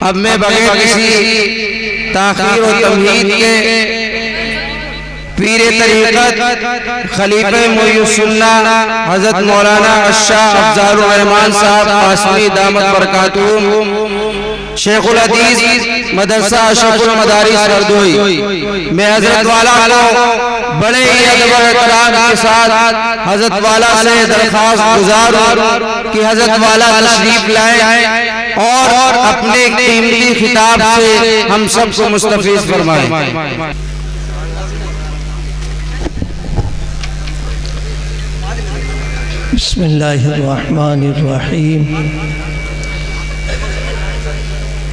اب میں بغیر کسی تاخیر و تمہید کے پیر طریقت خلیفہ محی السنہ حضرت مولانا الشاہ افضال الرحمان صاحب قاسمی دامت برکاتہم شیخ الحدیث مدرسہ اشرف المدارس ہردوئی میں حضرت والا کو بڑے ہی ادب و احترام کے ساتھ حضرت والا سے درخواست گزار ہوں کہ حضرت والا تشریف لائیں اور اپنے قیمتی خطاب سے ہم سب کو مستفیض فرمائیں۔ بسم اللہ الرحمن الرحیم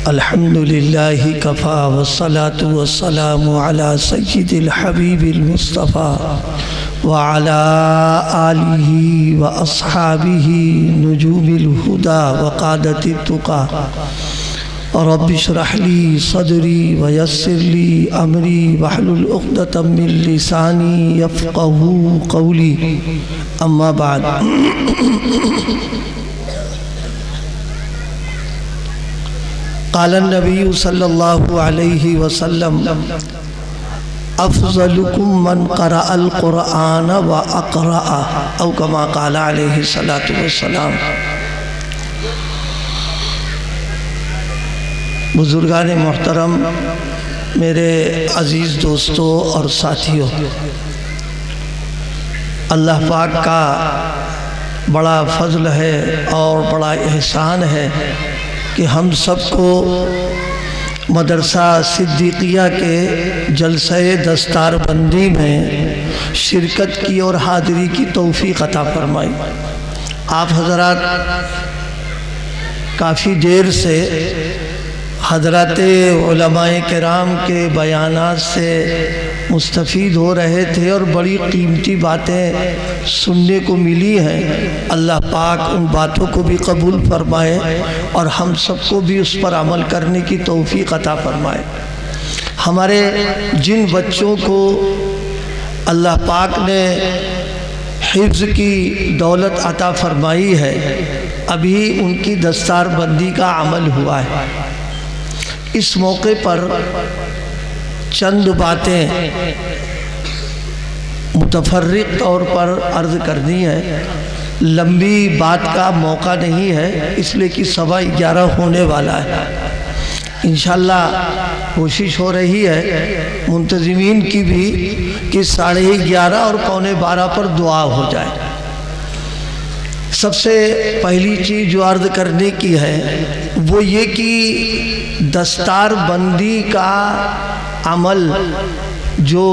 الحمدللہ کفا والصلاة والسلام علی سید الحبیب المصطفیٰ وعلی آلہ واصحابہ نجوم الہدا وقادت التقا رب اشرح لی صدری ویسر لی امری واحلل عقدۃ من لسانی یفقہوا قولی اما بعد قال النبی صلی اللہ علیہ وسلم افضلکم من قرأ القرآن واقرأ او کما قال علیہ السلام۔ بزرگان محترم، میرے عزیز دوستوں اور ساتھیوں، اللہ پاک کا بڑا فضل ہے اور بڑا احسان ہے کہ ہم سب کو مدرسہ صدیقیہ کے جلسہ دستار بندی میں شرکت کی اور حاضری کی توفیق عطا فرمائی۔ آپ حضرات کافی دیر سے حضرات علماء کرام کے بیانات سے مستفید ہو رہے تھے اور بڑی قیمتی باتیں سننے کو ملی ہیں۔ اللہ پاک ان باتوں کو بھی قبول فرمائے اور ہم سب کو بھی اس پر عمل کرنے کی توفیق عطا فرمائے۔ ہمارے جن بچوں کو اللہ پاک نے حفظ کی دولت عطا فرمائی ہے، ابھی ان کی دستار بندی کا عمل ہوا ہے۔ اس موقع پر چند باتیں متفرق طور پر عرض کرنی ہے، لمبی بات کا موقع نہیں ہے، اس لیے کہ 11:15 ہونے والا ہے۔ انشاءاللہ کوشش ہو رہی ہے منتظمین کی بھی کہ 11:30 اور 11:45 پر دعا ہو جائے۔ سب سے پہلی چیز جو عرض کرنے کی ہے وہ یہ کہ دستار بندی کا عمل جو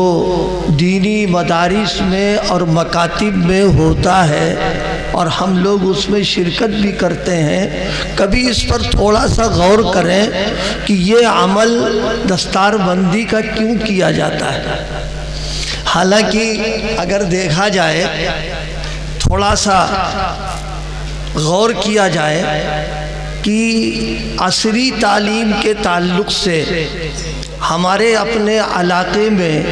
دینی مدارس میں اور مکاتب میں ہوتا ہے اور ہم لوگ اس میں شرکت بھی کرتے ہیں، کبھی اس پر تھوڑا سا غور کریں کہ یہ عمل دستار بندی کا کیوں کیا جاتا ہے۔ حالانکہ اگر دیکھا جائے، تھوڑا سا غور کیا جائے کہ عصری تعلیم کے تعلق سے ہمارے اپنے علاقے میں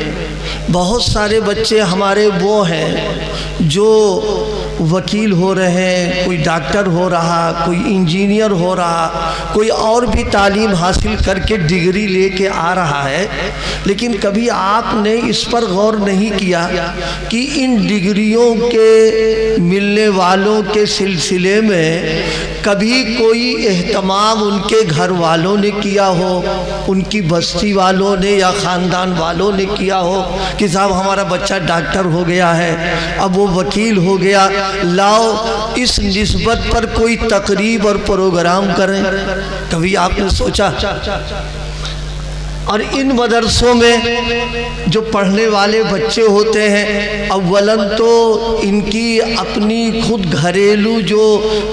بہت سارے بچے ہمارے وہ ہیں جو وکیل ہو رہے ہیں، کوئی ڈاکٹر ہو رہا، کوئی انجینئر ہو رہا، کوئی اور بھی تعلیم حاصل کر کے ڈگری لے کے آ رہا ہے، لیکن کبھی آپ نے اس پر غور نہیں کیا کہ ان ڈگریوں کے ملنے والوں کے سلسلے میں کبھی کوئی اہتمام ان کے گھر والوں نے کیا ہو، ان کی بستی والوں نے یا خاندان والوں نے کیا ہو کہ صاحب ہمارا بچہ ڈاکٹر ہو گیا ہے، اب وہ وکیل ہو گیا، لاؤ اس نسبت پر کوئی تقریب اور پروگرام کریں۔ کبھی آپ نے سوچا؟ اور ان مدرسوں میں جو پڑھنے والے بچے ہوتے ہیں، اولاً تو ان کی اپنی خود گھریلو جو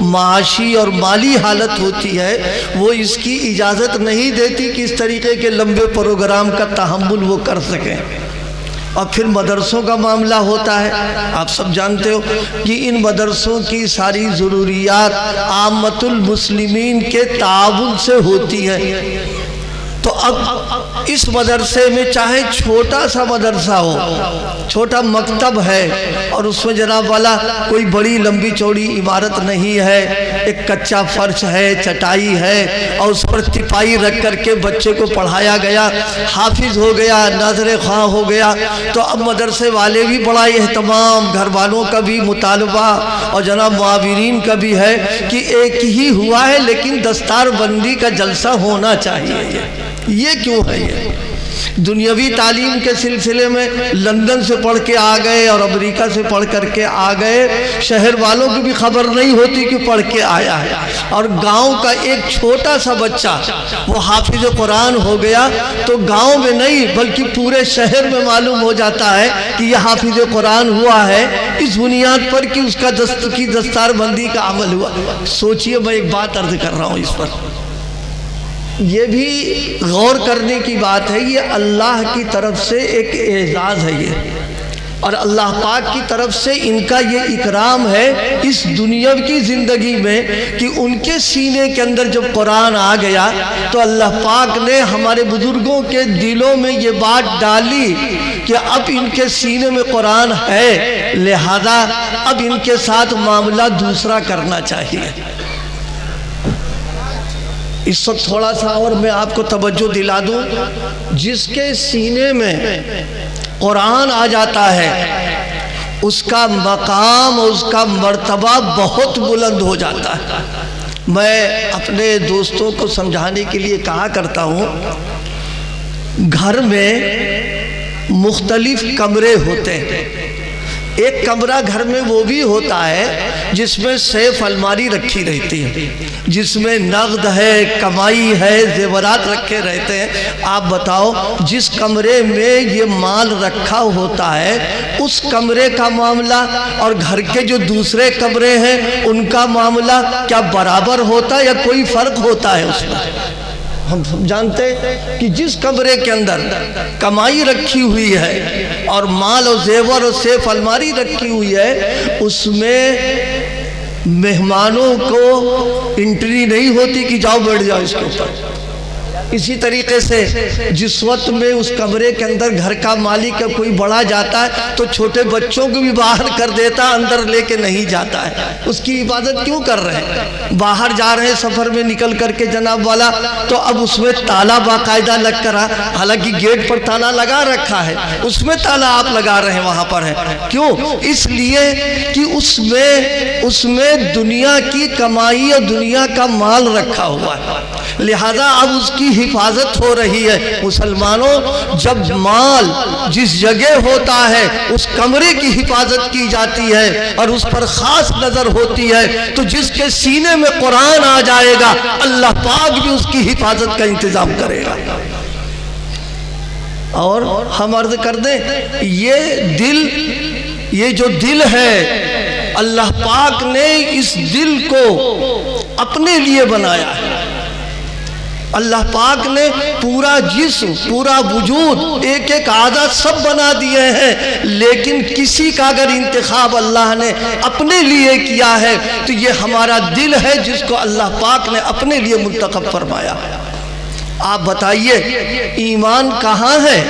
معاشی اور مالی حالت ہوتی ہے وہ اس کی اجازت نہیں دیتی کہ اس طریقے کے لمبے پروگرام کا تحمل وہ کر سکیں۔ اور پھر مدرسوں کا معاملہ ہوتا ہے، آپ سب جانتے ہو کہ ان مدرسوں کی ساری ضروریات عامت المسلمین کے تعاون سے ہوتی ہے۔ تو اب اس مدرسے میں چاہے چھوٹا سا مدرسہ ہو، چھوٹا مکتب ہے اور اس میں جناب والا کوئی بڑی لمبی چوڑی عمارت نہیں ہے، ایک کچا فرش ہے، چٹائی ہے اور اس پر تپائی رکھ کر کے بچے کو پڑھایا گیا، حافظ ہو گیا، ناظر خواہ ہو گیا، تو اب مدرسے والے بھی بڑا اہتمام، گھر والوں کا بھی مطالبہ اور جناب معاونین کا بھی ہے کہ ایک ہی ہوا ہے لیکن دستار بندی کا جلسہ ہونا چاہیے۔ یہ کیوں ہے؟ یہ دنیاوی تعلیم کے سلسلے میں لندن سے پڑھ کے آ گئے اور امریکہ سے پڑھ کر کے آ گئے، شہر والوں کی بھی خبر نہیں ہوتی کہ پڑھ کے آیا ہے، اور گاؤں کا ایک چھوٹا سا بچہ وہ حافظ قرآن ہو گیا تو گاؤں میں نہیں بلکہ پورے شہر میں معلوم ہو جاتا ہے کہ یہ حافظ قرآن ہوا ہے، اس بنیاد پر کہ اس کا دستار بندی کا عمل ہوا۔ سوچئے، میں ایک بات عرض کر رہا ہوں اس پر، یہ بھی غور کرنے کی بات ہے، یہ اللہ کی طرف سے ایک اعزاز ہے یہ، اور اللہ پاک کی طرف سے ان کا یہ اکرام ہے اس دنیا کی زندگی میں کہ ان کے سینے کے اندر جب قرآن آ گیا تو اللہ پاک نے ہمارے بزرگوں کے دلوں میں یہ بات ڈالی کہ اب ان کے سینے میں قرآن ہے، لہذا اب ان کے ساتھ معاملہ دوسرا کرنا چاہیے۔ اس وقت تھوڑا سا اور میں آپ کو توجہ دلا دوں، جس کے سینے میں قرآن آ جاتا ہے اس کا مقام اور اس کا مرتبہ بہت بلند ہو جاتا ہے۔ میں اپنے دوستوں کو سمجھانے کے لیے کہا کرتا ہوں، گھر میں مختلف کمرے ہوتے ہیں، ایک کمرہ گھر میں وہ بھی ہوتا ہے جس میں سیف الماری رکھی رہتی ہے، جس میں نقد ہے، کمائی ہے، زیورات رکھے رہتے ہیں۔ آپ بتاؤ، جس کمرے میں یہ مال رکھا ہوتا ہے اس کمرے کا معاملہ اور گھر کے جو دوسرے کمرے ہیں ان کا معاملہ کیا برابر ہوتا ہے یا کوئی فرق ہوتا ہے اس میں؟ ہم جانتے ہیں کہ جس کمرے کے اندر کمائی رکھی ہوئی ہے اور مال اور زیور اور سیف الماری رکھی ہوئی ہے اس میں مہمانوں کو انٹری نہیں ہوتی کہ جاؤ بیٹھ جاؤ اس کے اوپر۔ اسی طریقے سے جس وقت میں اس کمرے کے اندر گھر کا مالک کا کوئی بڑا جاتا ہے تو چھوٹے بچوں کو بھی باہر کر دیتا، اندر لے کے نہیں جاتا ہے۔ اس کی حفاظت کیوں کر رہے ہیں؟ باہر جا رہے ہیں سفر میں نکل کر کے جناب والا، تو اب اس میں تالا باقاعدہ لگ کر، حالانکہ گیٹ پر تالا لگا رکھا ہے، اس میں تالا آپ لگا رہے ہیں، وہاں پر ہے۔ کیوں؟ اس لیے کہ اس میں دنیا کی کمائی اور دنیا کا مال رکھا ہوا ہے، لہذا اب اس کی حفاظت ہو رہی ہے۔ مسلمانوں، جب مال جس جگہ ہوتا ہے اس کمرے کی حفاظت کی جاتی ہے اور اس پر خاص نظر ہوتی ہے، تو جس کے سینے میں قرآن آ جائے گا اللہ پاک بھی اس کی حفاظت کا انتظام کرے گا۔ اور ہم عرض کر دیں، یہ جو دل ہے اللہ پاک نے اس دل کو اپنے لیے بنایا ہے۔ اللہ پاک نے پورا جسم، پورا وجود، ایک ایک اعضاء سب بنا دیے ہیں، لیکن کسی کا اگر انتخاب اللہ نے اپنے لیے کیا ہے تو یہ ہمارا دل ہے جس کو اللہ پاک نے اپنے لیے منتخب فرمایا۔ آپ بتائیے ایمان کہاں ہے؟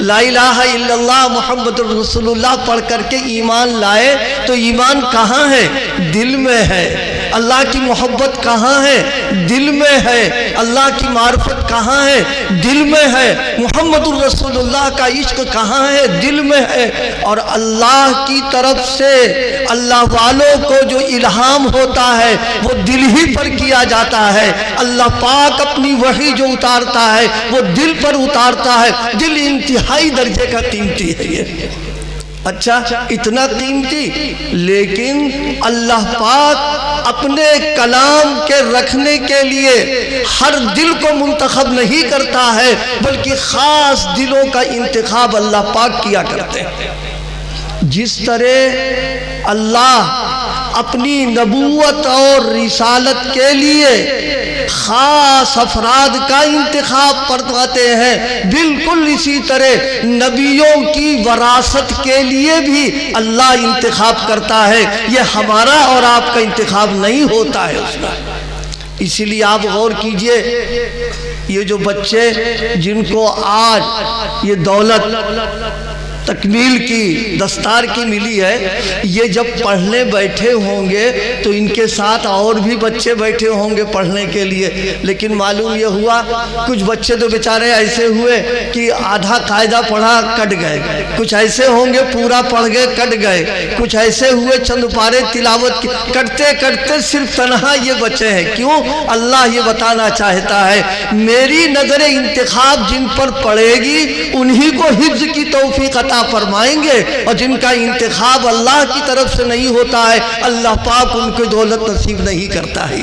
لا الہ الا اللہ محمد رسول اللہ پڑھ کر کے ایمان لائے تو ایمان کہاں ہے؟ دل میں ہے۔ اللہ کی محبت کہاں ہے؟ دل میں ہے۔ اللہ کی معرفت کہاں ہے؟ دل میں ہے۔ محمد الرسول اللہ کا عشق کہاں ہے؟ دل میں ہے۔ اور اللہ کی طرف سے اللہ والوں کو جو الہام ہوتا ہے وہ دل ہی پر کیا جاتا ہے۔ اللہ پاک اپنی وحی جو اتارتا ہے وہ دل پر اتارتا ہے۔ دل انتہائی درجے کا قیمتی ہے یہ۔ اچھا، اتنا قیمتی، لیکن اللہ پاک اپنے کلام کے رکھنے کے لیے ہر دل کو منتخب نہیں کرتا ہے، بلکہ خاص دلوں کا انتخاب اللہ پاک کیا کرتے ہیں۔ جس طرح اللہ اپنی نبوت اور رسالت کے لیے خاص افراد کا انتخاب فرماتے ہیں، بالکل اسی طرح نبیوں کی وراثت کے لیے بھی اللہ انتخاب کرتا ہے۔ یہ ہمارا اور آپ کا انتخاب نہیں ہوتا ہے اس میں۔ اسی لیے آپ غور کیجئے، یہ جو بچے جن کو آج یہ دولت تکمیل کی دستار کی ملی ہے، یہ جب پڑھنے بیٹھے ہوں گے تو ان کے ساتھ اور بھی بچے بیٹھے ہوں گے پڑھنے کے لیے، لیکن معلوم یہ ہوا کچھ بچے تو بیچارے ایسے ہوئے کہ آدھا قاعدہ پڑھا کٹ گئے، کچھ ایسے ہوں گے پورا پڑھ گئے کٹ گئے، کچھ ایسے ہوئے چند پارے تلاوت کرتے کرتے صرف تنہا یہ بچے ہیں۔ کیوں؟ اللہ یہ بتانا چاہتا ہے میری نظر انتخاب جن پر پڑے گی انہی کو حفظ کی توفیق عطا فرمائیں گے، اور جن کا انتخاب اللہ کی طرف سے نہیں ہوتا ہے اللہ پاک ان کو دولت نصیب نہیں کرتا ہے۔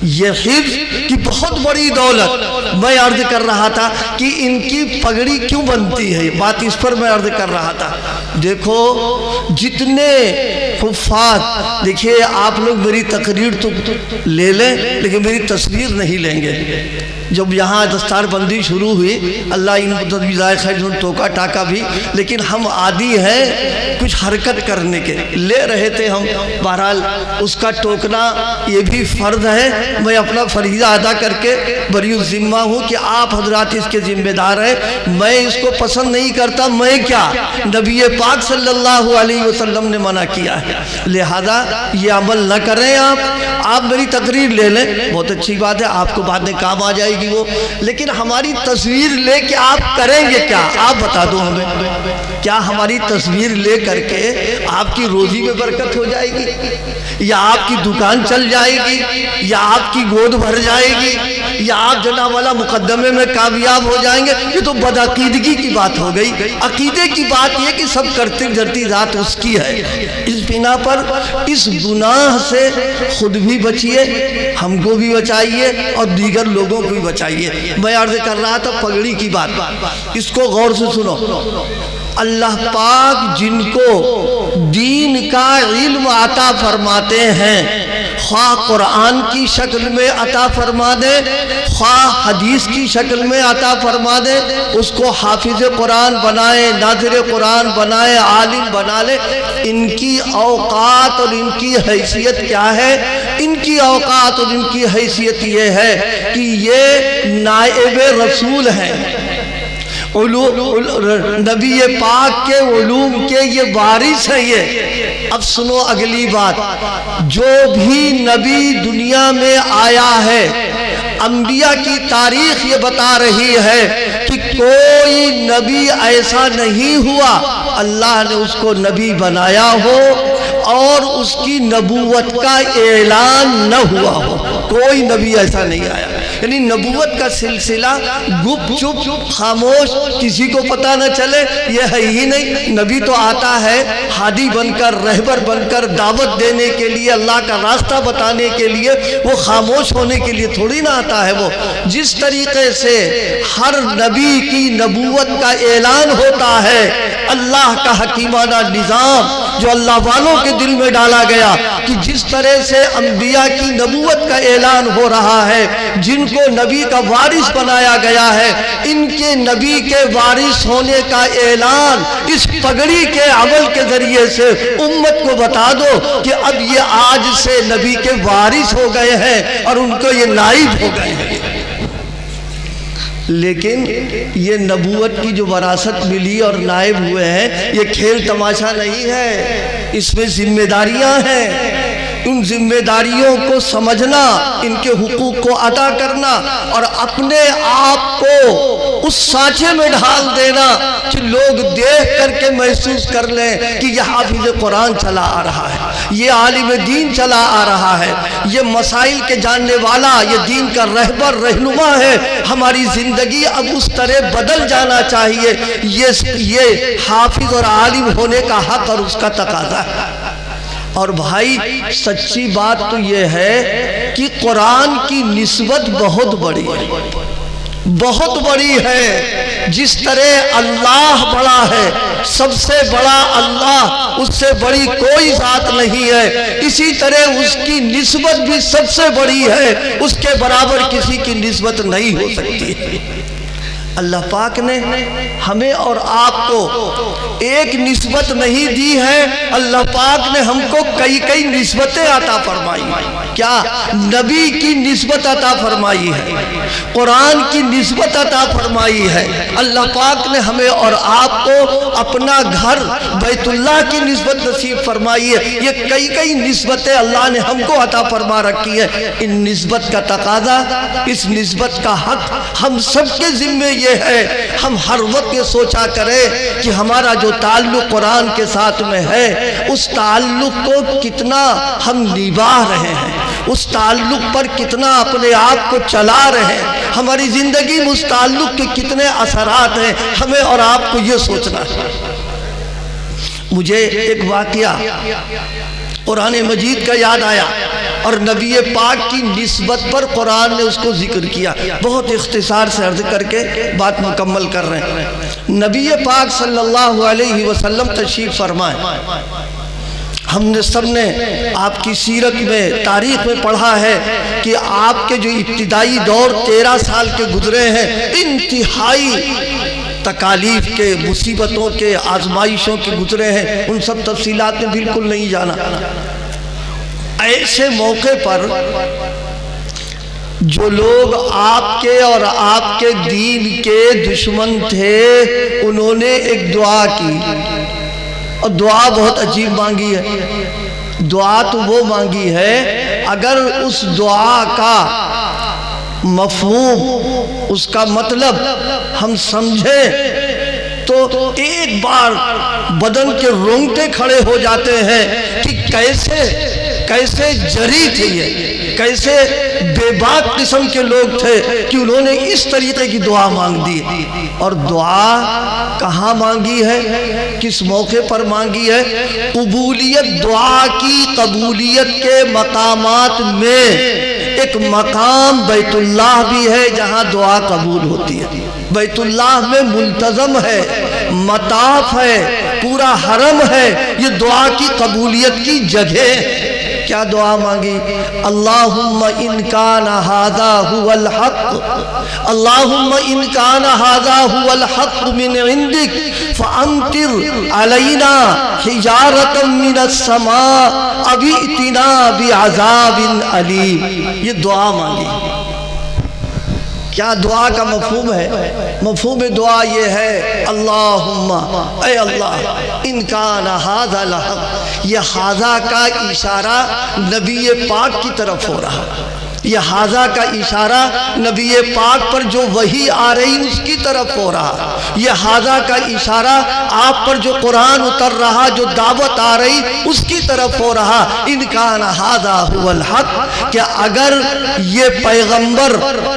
یہ حفظ کی بہت بڑی دولت، میں عرض کر رہا تھا کہ ان کی پگڑی کیوں بنتی ہے، بات اس پر میں عرض کر رہا تھا۔ دیکھو جتنے حفاظ، دیکھیے آپ لوگ میری تقریر تو لے لیں لیکن میری تصویر نہیں لیں گے۔ جب یہاں دستار بندی شروع ہوئی، اللہ ان تجویزائے خیر ٹوکا ٹاکا بھی، لیکن ہم عادی ہیں کچھ حرکت کرنے کے، لے رہے تھے ہم، بہرحال اس کا ٹوکنا یہ بھی فرض ہے۔ میں اپنا فریضہ ادا کر کے بری الذمہ ہوں کہ آپ حضرات اس کے ذمہ دار ہیں، میں اس کو پسند نہیں کرتا، میں کیا، نبی پاک صلی اللہ علیہ وسلم نے منع کیا ہے، لہذا یہ عمل نہ کریں۔ آپ میری تقریر لے لیں، بہت اچھی بات ہے، آپ کو بعد میں کام آ جائے گی وہ، لیکن ہماری تصویر لے کے آپ کریں گے کیا، آپ بتا دو ہمیں۔ کیا ہماری تصویر لے کر کے آپ کی روزی میں برکت ہو جائے گی، یا آپ کی دکان چل جائے گی، یا آپ کی گود بھر جائے گی، یا آپ جناب والا مقدمے میں کامیاب ہو جائیں گے؟ یہ تو بدعقیدگی کی بات ہو گئی۔ عقیدے کی بات یہ کہ سب کرتے دھرتی ذات اس کی ہے۔ اس بنا پر اس گناہ سے خود بھی بچیے، ہم کو بھی بچائیے اور دیگر لوگوں کو بھی بچائیے۔ میں عرض کر رہا تھا پگڑی کی بات، اس کو غور سے سنو۔ اللہ پاک جن کو دین کا علم عطا فرماتے ہیں، خواہ قرآن کی شکل میں عطا فرما دے، خواہ حدیث کی شکل میں عطا فرما دے، اس کو حافظ قرآن بنائے، ناظر قرآن بنائے، عالم بنا لے۔ ان کی اوقات اور ان کی حیثیت کیا ہے؟ ان کی اوقات اور ان کی حیثیت یہ ہے کہ یہ نائب رسول ہیں، نبی پاک کے علوم کے یہ وارث ہیں۔ یہ اب سنو اگلی بات، جو بھی نبی دنیا میں آیا ہے، انبیاء کی تاریخ یہ بتا رہی ہے کہ کوئی نبی ایسا نہیں ہوا اللہ نے اس کو نبی بنایا ہو اور اس کی نبوت کا اعلان نہ ہوا ہو۔ کوئی نبی ایسا نہیں آیا، یعنی نبوت کا سلسلہ گپ چپ خاموش، کسی کو پتہ نہ چلے، یہ ہے ہی نہیں۔ نبی تو آتا ہے ہادی بن کر، رہبر بن کر، دعوت دینے کے لیے، اللہ کا راستہ بتانے کے لیے، وہ خاموش ہونے کے لیے تھوڑی نہ آتا ہے۔ وہ جس طریقے سے ہر نبی کی نبوت کا اعلان ہوتا ہے، اللہ کا حکیمانہ نظام جو اللہ والوں کے دل میں ڈالا گیا کہ جس طرح سے انبیاء کی نبوت کا اعلان ہو رہا ہے، جن کو نبی کا وارث بنایا گیا ہے، ان کے نبی کے وارث ہونے کا اعلان اس پگڑی کے عمل کے ذریعے سے امت کو بتا دو کہ اب یہ آج سے نبی کے وارث ہو گئے ہیں اور ان کو یہ نائب ہو گئے ہیں۔ لیکن یہ نبوت کی جو وراثت ملی اور نائب ہوئے ہیں، یہ کھیل تماشا نہیں ہے، اس میں ذمہ داریاں ہیں۔ ان ذمہ داریوں کو سمجھنا، ان کے حقوق کو ادا کرنا اور اپنے آپ کو اس سانچے میں ڈھال دینا کہ لوگ دیکھ کر کے محسوس کر لیں کہ یہ حافظ قرآن چلا آ رہا ہے، یہ عالم دین چلا آ رہا ہے، یہ مسائل کے جاننے والا، یہ دین کا رہبر رہنما ہے۔ ہماری زندگی اب اس طرح بدل جانا چاہیے۔ یہ حافظ اور عالم ہونے کا حق اور اس کا تقاضا ہے۔ اور بھائی سچی بات تو یہ ہے کہ قرآن کی نسبت بہت بڑی ہے، بہت بڑی ہے۔ جس طرح اللہ بڑا ہے، سب سے بڑا اللہ، اس سے بڑی کوئی ذات نہیں ہے، اسی طرح اس کی نسبت بھی سب سے بڑی ہے، اس کے برابر کسی کی نسبت نہیں ہو سکتی۔ اللہ پاک نے ہمیں اور آپ کو ایک نسبت نہیں دی ہے، اللہ پاک نے ہم کو کئی نسبتیں عطا فرمائی۔ کیا؟ نبی کی نسبت عطا فرمائی ہے، قرآن کی نسبت عطا فرمائی ہے، اللہ پاک نے ہمیں اور آپ کو اپنا گھر بیت اللہ کی نسبت نصیب فرمائی ہے۔ یہ کئی نسبتیں اللہ نے ہم کو عطا فرما رکھی ہے۔ ان نسبت کا تقاضا، اس نسبت کا حق ہم سب کے ذمے یہ ہے، ہم ہر وقت یہ سوچا کریں کہ ہمارا جو تعلق قرآن کے ساتھ میں ہے، اس تعلق کو کتنا ہم نبھا رہے ہیں، اس تعلق پر کتنا اپنے آپ کو چلا رہے ہیں، ہماری زندگی میں اس تعلق کے کتنے اثرات ہیں، ہمیں اور آپ کو یہ سوچنا ہے۔ مجھے ایک واقعہ قرآن مجید کا یاد آیا اور نبی پاک کی نسبت پر قرآن نے اس کو ذکر کیا۔ بہت اختصار سے عرض کر کے بات مکمل کر رہے ہیں۔ نبی پاک صلی اللہ علیہ وسلم تشریف فرمائے۔ ہم نے سب نے آپ کی سیرت میں، تاریخ میں پڑھا ہے کہ آپ کے جو ابتدائی دور 13 سال کے گزرے ہیں، انتہائی تکالیف کے، مصیبتوں کے، آزمائشوں کے گزرے ہیں، ان سب تفصیلات میں بالکل نہیں جانا۔ ایسے موقع پر جو لوگ آپ کے اور آپ کے دین کے دشمن تھے، انہوں نے ایک دعا کی، اور دعا بہت عجیب مانگی ہے۔ دعا تو وہ مانگی ہے، اگر اس دعا کا مفہوم، اس کا مطلب ہم سمجھیں تو ایک بار بدن کے رونگٹے کھڑے ہو جاتے ہیں کہ کیسے جری تھے یہ، کیسے بے باک قسم کے لوگ تھے کہ انہوں نے اس طریقے کی دعا مانگ دی۔ اور دعا کہاں مانگی ہے، کس موقع پر مانگی ہے؟ قبولیت، دعا کی قبولیت کے مقامات میں ایک مقام بیت اللہ بھی ہے جہاں دعا قبول ہوتی ہے۔ بیت اللہ میں ملتزم ہے، مطاف ہے، پورا حرم ہے، یہ دعا کی قبولیت کی جگہ۔ کیا دعا مانگی؟ اللہم ان کان ھذا ھو الحق، اللہم ان کان ھذا ھو الحق من عندک فامطر علینا حجارۃ من السماء او ائتنا بعذاب علیم۔ یہ دعا مانگی۔ کیا دعا کا مفہوم ہے؟ مفہوم دعا یہ ہے، اللہم، اے اللہ، ان کان ھذا الحق، یہ ھذا کا اشارہ نبی پاک کی طرف ہو رہا، یہ ھذا کا اشارہ نبی پاک پر جو وحی آ رہی اس کی طرف ہو رہا، یہ ھذا کا اشارہ آپ پر جو قرآن اتر رہا، جو دعوت آ رہی اس کی طرف ہو رہا۔ ان کان ھذا ھو الحق، کہ اگر یہ پیغمبر،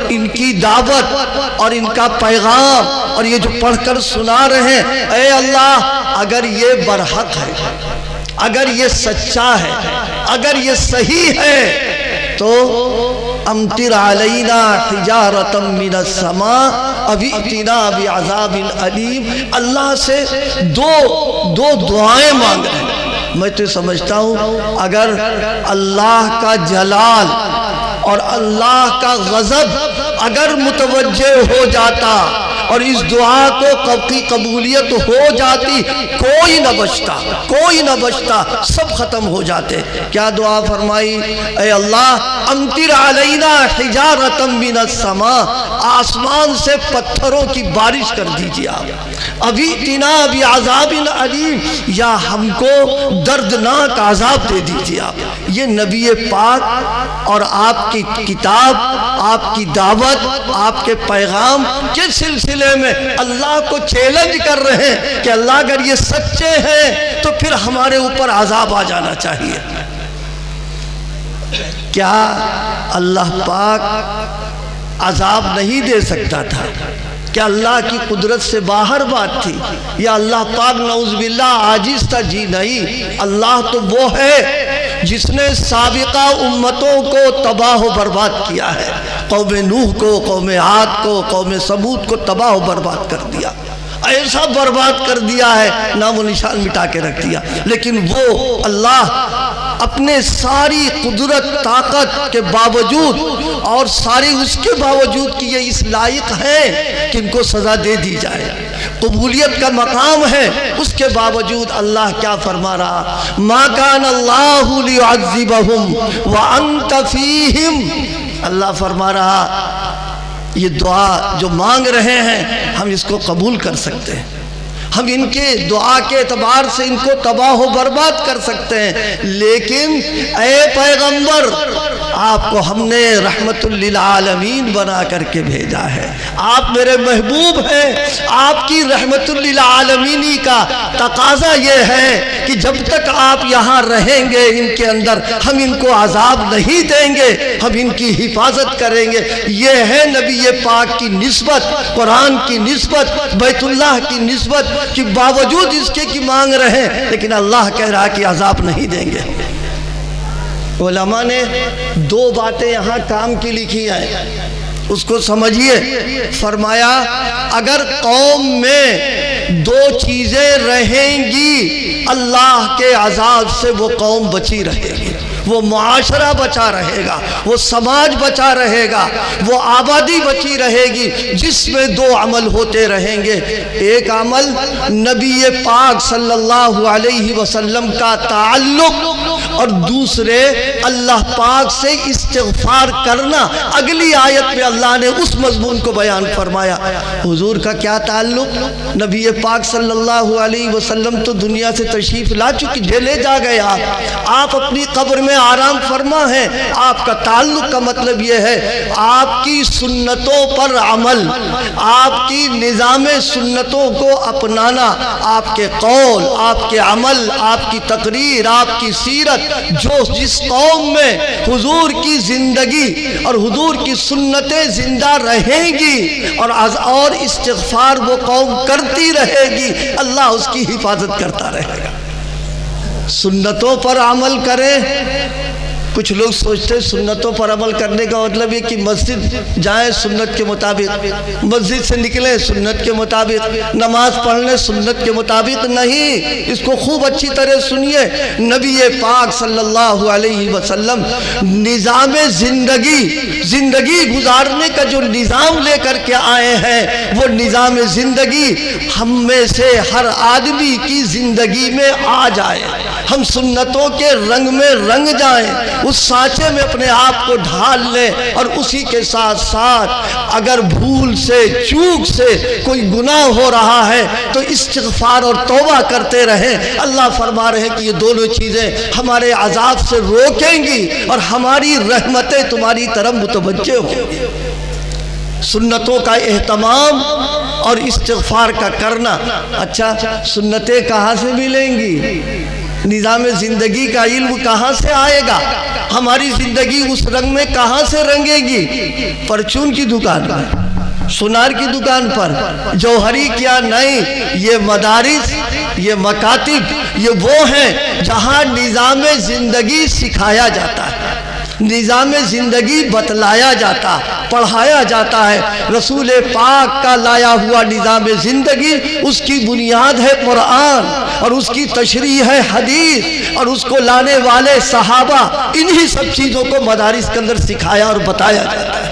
ان کی دعوت اور ان کا پیغام اور یہ جو پڑھ کر سنا رہے ہیں، اے اللہ اگر یہ برحق ہے، اگر یہ سچا ہے، اگر یہ صحیح ہے، تو امطر علینا حجارۃ من السماء او ائتنا بعذاب علیم۔ اللہ سے دو دعائیں مانگ رہے ہیں۔ میں تو سمجھتا ہوں اگر اللہ کا جلال اور اللہ کا غضب اگر متوجہ ہو جاتا اور اس دعا کو کی قبولیت ہو جاتی، کوئی نہ بچتا، سب ختم ہو جاتے۔ کیا دعا فرمائی؟ اے اللہ امطر علینا حجارۃ من السماء، آسمان سے پتھروں کی بارش کر دیجیے آپ، ابھی ائتنا بعذاب علیم، یا ہم کو دردناک عذاب دے دیجیے آپ۔ یہ نبی پاک اور آپ کی کتاب، آپ کی دعوت، آپ کے پیغام کے سلسلے میں اللہ کو چیلنج کر رہے ہیں کہ اللہ اگر یہ سچے ہیں تو پھر ہمارے اوپر عذاب آ جانا چاہیے۔ کیا اللہ پاک عذاب نہیں دے سکتا تھا؟ کیا اللہ کی قدرت سے باہر بات تھی؟ یا اللہ پاک نعوذ باللہ عاجز تھا؟ جی نہیں، اللہ تو وہ ہے جس نے سابقہ امتوں کو تباہ و برباد کیا ہے، قوم نوح کو، قوم عاد کو، قوم ثمود کو تباہ و برباد کر دیا، ایسا برباد کر دیا ہے، نام و نشان مٹا کے رکھ دیا۔ لیکن وہ اللہ اپنے ساری قدرت طاقت کے باوجود اور ساری اس کے باوجود کہ یہ اس لائق ہے کہ ان کو سزا دے دی جائے، قبولیت کا مقام ہے، اس کے باوجود اللہ کیا فرما رہا؟ ما کان اللہ لیعذبہم وانت فیہم۔ اللہ فرما رہا یہ دعا جو مانگ رہے ہیں ہم اس کو قبول کر سکتے ہیں، ہم ان کے دعا کے اعتبار سے ان کو تباہ و برباد کر سکتے ہیں، لیکن اے پیغمبر آپ کو ہم نے رحمت للعالمین بنا کر کے بھیجا ہے، آپ میرے محبوب ہیں، آپ کی رحمت للعالمینی کا تقاضا یہ ہے کہ جب تک آپ یہاں رہیں گے ان کے اندر ہم ان کو عذاب نہیں دیں گے، ہم ان کی حفاظت کریں گے۔ یہ ہے نبی پاک کی نسبت، قرآن کی نسبت، بیت اللہ کی نسبت، کہ باوجود اس کے کہ مانگ رہے ہیں لیکن اللہ کہہ رہا کہ عذاب نہیں دیں گے۔ علماء نے دو باتیں یہاں کام کی لکھی ہیں، اس کو سمجھیے۔ فرمایا اگر قوم میں دو چیزیں رہیں گی اللہ کے عذاب سے وہ قوم بچی رہے گی، وہ معاشرہ بچا رہے گا، وہ سماج بچا رہے گا، وہ آبادی بچی رہے گی جس میں دو عمل ہوتے رہیں گے۔ ایک عمل نبی پاک صلی اللہ علیہ وسلم کا تعلق، اور دوسرے اللہ پاک سے استغفار کرنا۔ اگلی آیت میں اللہ نے اس مضمون کو بیان فرمایا۔ حضور کا کیا تعلق؟ نبی پاک صلی اللہ علیہ وسلم تو دنیا سے تشریف لا چکے، لے جا گئے آپ اپنی قبر میں آرام فرما ہیں۔ آپ کا تعلق کا مطلب یہ ہے آپ کی سنتوں پر عمل، آپ کی نظام سنتوں کو اپنانا، آپ کے قول، آپ کے عمل، آپ کی تقریر، آپ کی سیرت۔ جس قوم میں حضور کی زندگی اور حضور کی سنتیں زندہ رہیں گی اور استغفار وہ قوم کرتی رہے گی، اللہ اس کی حفاظت کرتا رہے گا۔ سنتوں پر عمل کریں۔ کچھ لوگ سوچتے ہیں سنتوں پر عمل کرنے کا مطلب یہ کہ مسجد جائیں سنت کے مطابق، مسجد سے نکلیں سنت کے مطابق، نماز پڑھ لیں سنت کے مطابق۔ نہیں، اس کو خوب اچھی طرح سنیے۔ نبی پاک صلی اللہ علیہ وسلم نظام زندگی گزارنے کا جو نظام لے کر کے آئے ہیں، وہ نظام زندگی ہم میں سے ہر آدمی کی زندگی میں آ جائے، ہم سنتوں کے رنگ میں رنگ جائیں، اس سانچے میں اپنے آپ کو ڈھال لیں، اور اسی کے ساتھ ساتھ اگر بھول سے چوک سے کوئی گناہ ہو رہا ہے تو استغفار اور توبہ کرتے رہیں۔ اللہ فرما رہے ہیں کہ یہ دونوں چیزیں ہمارے عذاب سے روکیں گی اور ہماری رحمتیں تمہاری طرف متوجہ ہوں گی۔ سنتوں کا اہتمام اور استغفار کا کرنا۔ اچھا، سنتیں کہاں سے ملیں گی؟ نظام زندگی کا علم کہاں سے آئے گا؟ ہماری زندگی اس رنگ میں کہاں سے رنگے گی؟ پرچون کی دکان پر، سونار کی دکان پر، جوہری کیا نہیں۔ یہ مدارس، یہ مکاتب، یہ وہ ہیں جہاں نظام زندگی سکھایا جاتا ہے، نظام زندگی بتلایا جاتا، پڑھایا جاتا ہے۔ رسول پاک کا لایا ہوا نظام زندگی، اس کی بنیاد ہے قرآن اور اس کی تشریح ہے حدیث، اور اس کو لانے والے صحابہ۔ انہی سب چیزوں کو مدارس کے اندر سکھایا اور بتایا جاتا ہے۔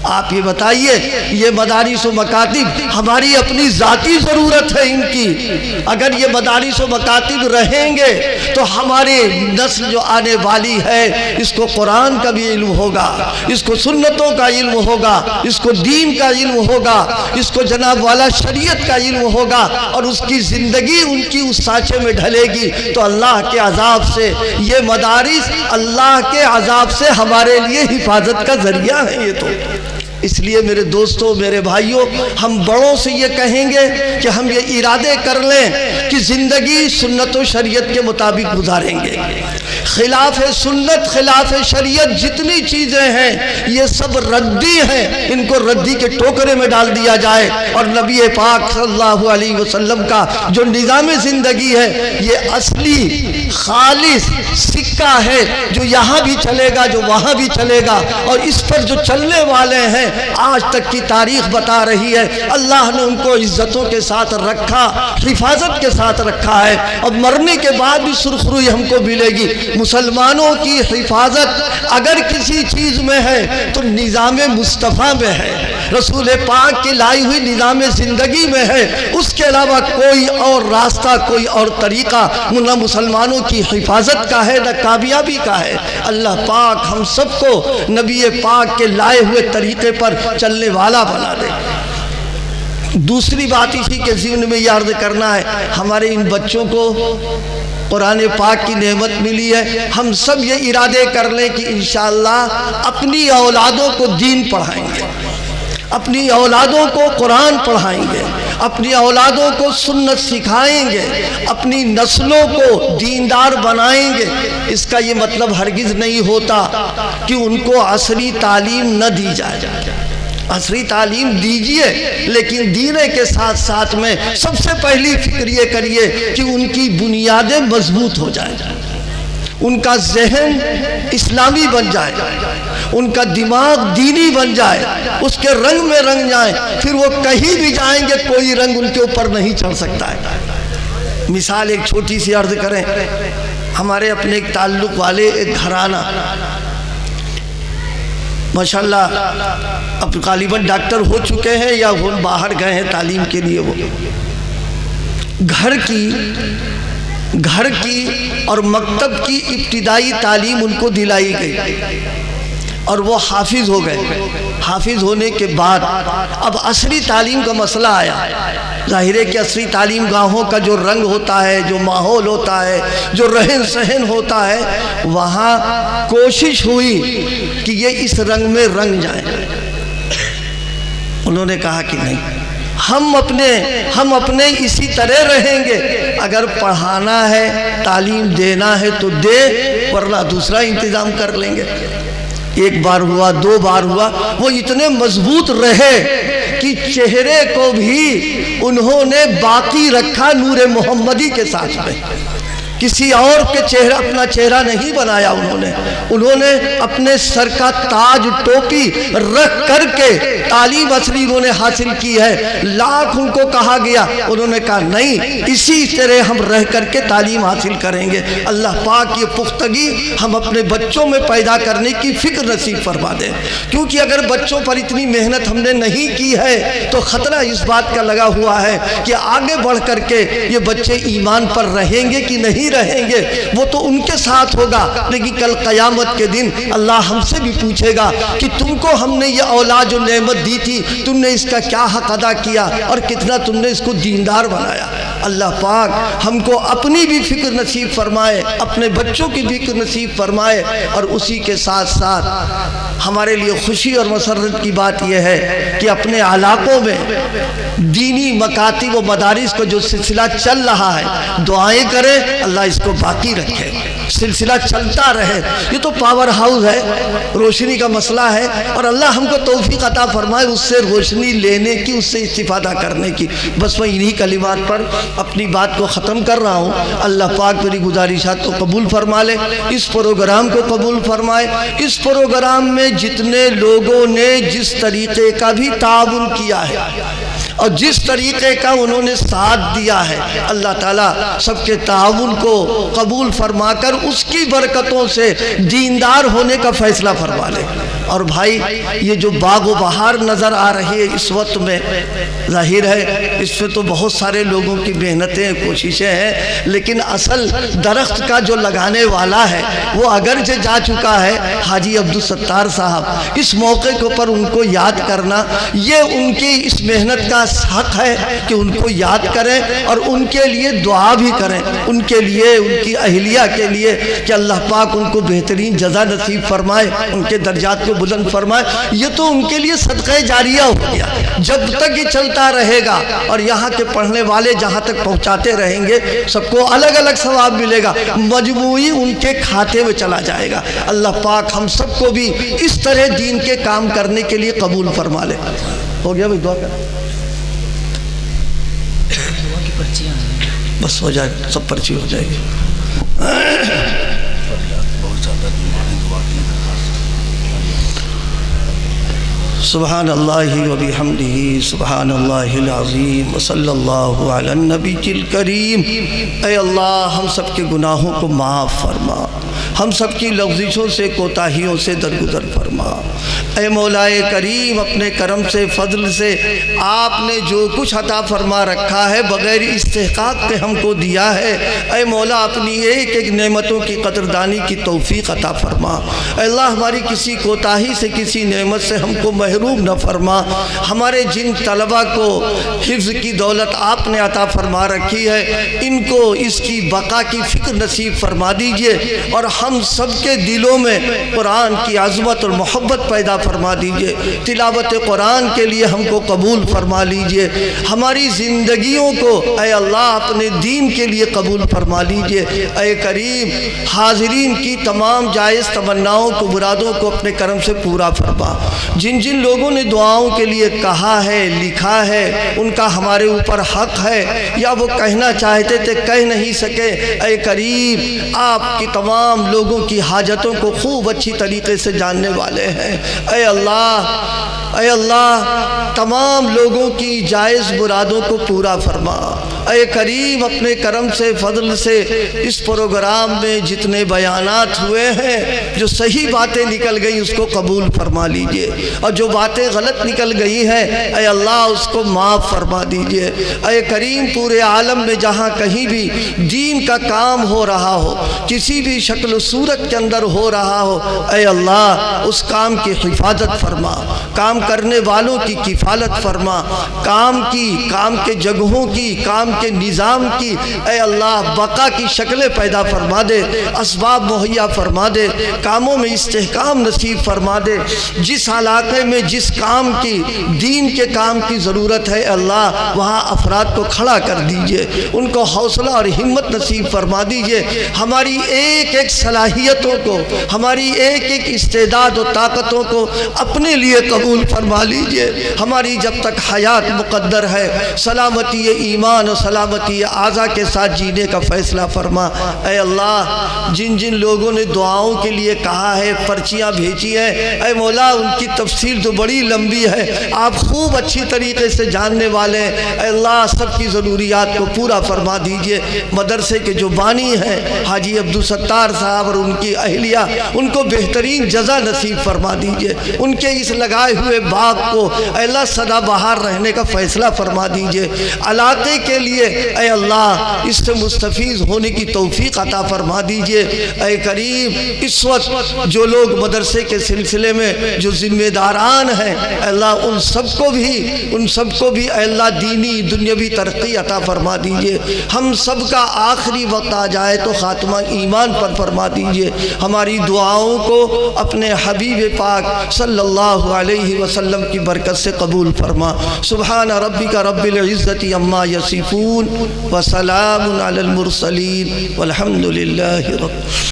آپ یہ بتائیے، یہ مدارس و مکاتب ہماری اپنی ذاتی ضرورت ہے ان کی۔ اگر یہ مدارس و مکاتب رہیں گے تو ہماری نسل جو آنے والی ہے اس کو قرآن کا بھی علم ہوگا، اس کو سنتوں کا علم ہوگا، اس کو دین کا علم ہوگا، اس کو جناب والا شریعت کا علم ہوگا، اور اس کی زندگی ان کی اس سانچے میں ڈھلے گی تو اللہ کے عذاب سے، یہ مدارس اللہ کے عذاب سے ہمارے لیے حفاظت کا ذریعہ ہے۔ یہ تو اس لیے میرے دوستوں، میرے بھائیوں، ہم بڑوں سے یہ کہیں گے کہ ہم یہ ارادے کر لیں کہ زندگی سنت و شریعت کے مطابق گزاریں گے۔ خلاف سنت، خلاف شریعت جتنی چیزیں ہیں یہ سب ردی ہیں، ان کو ردی کے ٹوکرے میں ڈال دیا جائے، اور نبی پاک صلی اللہ علیہ وسلم کا جو نظام زندگی ہے یہ اصلی خالص سکہ ہے، جو یہاں بھی چلے گا، جو وہاں بھی چلے گا، اور اس پر جو چلنے والے ہیں آج تک کی تاریخ بتا رہی ہے اللہ نے ان کو عزتوں کے ساتھ رکھا، حفاظت کے ساتھ رکھا ہے، اور مرنے کے بعد بھی سرخروئی ہم کو ملے گی۔ مسلمانوں کی حفاظت اگر کسی چیز میں ہے تو نظام مصطفیٰ میں ہے، رسول پاک کی لائی ہوئی نظام زندگی میں ہے۔ اس کے علاوہ کوئی اور راستہ، کوئی اور طریقہ نہ مسلمانوں کی حفاظت کا ہے نہ کامیابی کا ہے۔ اللہ پاک ہم سب کو نبی پاک کے لائے ہوئے طریقے پر چلنے والا بنا دے۔ دوسری بات اسی کے ضمن میں یہ عرض کرنا ہے، ہمارے ان بچوں کو قرآن پاک کی نعمت ملی ہے، ہم سب یہ ارادے کر لیں کہ انشاءاللہ اپنی اولادوں کو دین پڑھائیں گے، اپنی اولادوں کو قرآن پڑھائیں گے، اپنی اولادوں کو سنت سکھائیں گے، اپنی نسلوں کو دیندار بنائیں گے۔ اس کا یہ مطلب ہرگز نہیں ہوتا کہ ان کو عصری تعلیم نہ دی جائے، عصری تعلیم دیجئے، لیکن دینے کے ساتھ ساتھ میں سب سے پہلی فکر یہ کریے کہ ان کی بنیادیں مضبوط ہو جائیں، ان کا ذہن اسلامی بن جائے، ان کا دماغ دینی بن جائے، اس کے رنگ میں رنگ جائیں، پھر وہ کہیں بھی جائیں گے کوئی رنگ ان کے اوپر نہیں چڑھ سکتا ہے۔ مثال ایک چھوٹی سی عرض کریں، ہمارے اپنے ایک تعلق والے ایک گھرانہ ماشاءاللہ اب غالباً ڈاکٹر ہو چکے ہیں یا وہ باہر گئے ہیں تعلیم کے لیے، وہ گھر کی اور مکتب کی ابتدائی تعلیم ان کو دلائی گئی اور وہ حافظ ہو گئے۔ حافظ ہونے کے بعد اب عصری تعلیم کا مسئلہ آیا۔ ظاہر ہے کہ عصری تعلیم گاہوں کا جو رنگ ہوتا ہے، جو ماحول ہوتا ہے، جو رہن سہن ہوتا ہے، وہاں کوشش ہوئی کہ یہ اس رنگ میں رنگ جائیں۔ انہوں نے کہا کہ نہیں، ہم اپنے اسی طرح رہیں گے، اگر پڑھانا ہے تعلیم دینا ہے تو دے، ورنہ دوسرا انتظام کر لیں گے۔ ایک بار ہوا، دو بار ہوا، وہ اتنے مضبوط رہے کہ چہرے کو بھی انہوں نے باقی رکھا نور محمدی کے ساتھ میں، کسی اور کے چہرہ اپنا چہرہ نہیں بنایا۔ انہوں نے اپنے سر کا تاج ٹوپی رکھ کر کے تعلیم عصری انہوں نے حاصل کی ہے۔ لاکھ ان کو کہا گیا، انہوں نے کہا نہیں، اسی طرح ہم رہ کر کے تعلیم حاصل کریں گے۔ اللہ پاک یہ پختگی ہم اپنے بچوں میں پیدا کرنے کی فکر نصیب فرما دے، کیونکہ اگر بچوں پر اتنی محنت ہم نے نہیں کی ہے تو خطرہ اس بات کا لگا ہوا ہے کہ آگے بڑھ کر کے یہ بچے ایمان پر رہیں گے کہ نہیں رہیں گے، وہ تو ان کے ساتھ ہوگا، لیکن کل قیامت کے دن اللہ ہم سے بھی پوچھے گا کہ تم کو ہم نے یہ اولاد جو نعمت دی تھی، تم نے اس کا کیا حق ادا کیا اور کتنا تم نے اس کو دیندار بنایا۔ اللہ پاک ہم کو اپنی بھی فکر نصیب فرمائے، اپنے بچوں کی بھی فکر نصیب فرمائے، اور اسی کے ساتھ ساتھ ہمارے لیے خوشی اور مسرت کی بات یہ ہے کہ اپنے علاقوں میں دینی مکاتب و مدارس کو جو سلسلہ چل رہا ہے، دعائیں کریں اللہ اس کو باقی رکھے، سلسلہ چلتا رہے۔ یہ تو پاور ہاؤس ہے، روشنی کا مسئلہ ہے، اور اللہ ہم کو توفیق عطا فرمائے اس سے روشنی لینے کی، اس سے استفادہ کرنے کی۔ بس میں انہی کلمات پر اپنی بات کو ختم کر رہا ہوں۔ اللہ پاک میری گزارشات کو قبول فرما لے، اس پروگرام کو قبول فرمائے۔ اس پروگرام میں جتنے لوگوں نے جس طریقے کا بھی تعاون کیا ہے اور جس طریقے کا انہوں نے ساتھ دیا ہے، اللہ تعالیٰ سب کے تعاون کو قبول فرما کر اس کی برکتوں سے دیندار ہونے کا فیصلہ فرما لے۔ اور بھائی یہ جو باغ و بہار نظر آ رہی ہے اس وقت میں، ظاہر ہے اس میں تو بہت سارے لوگوں کی محنتیں کوششیں ہیں، لیکن اصل درخت کا جو لگانے والا ہے وہ اگرچہ جا چکا ہے، حاجی عبدالستار صاحب، اس موقع کے اوپر ان کو یاد کرنا، یہ ان کی اس محنت کا حق ہے کہ ان کو یاد کریں اور ان کے لیے دعا بھی کریں، ان کے لیے، ان کی اہلیہ کے لیے، کہ اللہ پاک ان کو بہترین جزا نصیب فرمائے، ان کے درجات کو بلند فرمائے۔ یہ تو ان کے لیے صدقہ جاریہ ہو گیا، جب تک یہ چلتا رہے گا اور یہاں کے پڑھنے والے جہاں تک پہنچاتے رہیں گے، سب کو الگ الگ ثواب ملے گا، مجموعی ان کے کھاتے میں چلا جائے گا۔ اللہ پاک ہم سب کو بھی اس طرح دین کے کام کرنے کے لیے قبول فرما لے۔ ہو گیا بھائی، دعا کر، بس ہو جائے، سب پرچی ہو جائے گی۔ سبحان اللہ و بحمدہ سبحان اللہ العظیم وصلی اللہ علی النبی الکریم۔ اے اللہ ہم سب کے گناہوں کو معاف فرما، ہم سب کی لغزشوں سے کوتاہیوں سے درگزر فرما۔ اے مولا کریم اپنے کرم سے فضل سے آپ نے جو کچھ عطا فرما رکھا ہے بغیر استحقاق کے ہم کو دیا ہے، اے مولا اپنی ایک ایک نعمتوں کی قدردانی کی توفیق عطا فرما۔ اے اللہ ہماری کسی کوتاہی سے کسی نعمت سے ہم کو محروم نہ فرما۔ ہمارے جن طلبہ کو حفظ کی دولت آپ نے عطا فرما رکھی ہے ان کو اس کی بقا کی فکر نصیب فرما دیجئے، اور ہم سب کے دلوں میں قرآن کی عظمت اور محبت پیدا فرما دیجئے۔ تلاوت قرآن کے لیے ہم کو قبول فرما لیجئے۔ ہماری زندگیوں کو اے اللہ اپنے دین کے لیے قبول فرما لیجئے۔ اے کریم حاضرین کی تمام جائز تمناؤں کو مرادوں کو اپنے کرم سے پورا فرما۔ جن جن لوگوں نے دعاؤں کے لیے کہا ہے لکھا ہے ان کا ہمارے اوپر حق ہے، یا وہ کہنا چاہتے تھے کہہ نہیں سکے، اے کریم آپ کی تمام لوگوں کی حاجتوں کو خوب اچھی طریقے سے جاننے والے ہیں۔ اے اللہ تمام لوگوں کی جائز مرادوں کو پورا فرما۔ اے کریم اپنے کرم سے فضل سے اس پروگرام میں جتنے بیانات ہوئے ہیں جو صحیح باتیں نکل گئی اس کو قبول فرما لیجئے، اور جو باتیں غلط نکل گئی ہیں اے اللہ اس کو معاف فرما دیجئے۔ اے کریم پورے عالم میں جہاں کہیں بھی دین کا کام ہو رہا ہو، کسی بھی شکل و صورت کے اندر ہو رہا ہو، اے اللہ اس کام کی حفاظت فرما، کام کرنے والوں کی کفالت فرما، کام کے جگہوں کی، کام کے نظام کی اے اللہ بقا کی شکلیں پیدا فرما دے، اسباب مہیا فرما دے، کاموں میں استحکام نصیب فرما دے۔ جس علاقے میں جس کام کی دین کے کام کی ضرورت ہے اللہ وہاں افراد کو کھڑا کر دیجئے، ان کو حوصلہ اور ہمت نصیب فرما دیجئے۔ ہماری ایک ایک صلاحیتوں کو، ہماری ایک ایک استعداد و طاقتوں کو اپنے لیے قبول فرما لیجئے۔ ہماری جب تک حیات مقدر ہے سلامتی ایمان و سلامتی اعضاء کے ساتھ جینے کا فیصلہ فرما۔ اے اللہ جن جن لوگوں نے دعاؤں کے لیے کہا ہے پرچیاں بھیجی ہیں اے مولا ان کی تفصیل تو بڑی لمبی ہے، آپ خوب اچھی طریقے سے جاننے والے ہیں۔ اے اللہ سب کی ضروریات کو پورا فرما دیجئے۔ مدرسے کے جو بانی ہیں حاجی عبدالستار صاحب اور ان کی اہلیہ ان کو بہترین جزا نصیب فرما دیجئے، ان کے اس لگائے ہوئے باغ کو اے اللہ سدا بہار رہنے کا فیصلہ فرما دیجئے۔ علاقے کے لیے اے اللہ اس سے مستفیض ہونے کی توفیق عطا فرما دیجئے۔ اے کریم اس وقت جو لوگ مدرسے کے سلسلے میں جو ذمہ داران ہیں اے اللہ ان سب کو بھی اے اللہ دینی دنیاوی ترقی عطا فرما دیجئے۔ ہم سب کا آخری وقت آ جائے تو خاتمہ ایمان پر فرما دیجئے۔ ہماری دعاؤں کو اپنے حبیب پاک صلی اللہ علیہ وسلم کی برکت سے قبول فرما۔ سبحان ربک رب العزت عما یصفون وسلام علی المرسلین والحمد للہ رب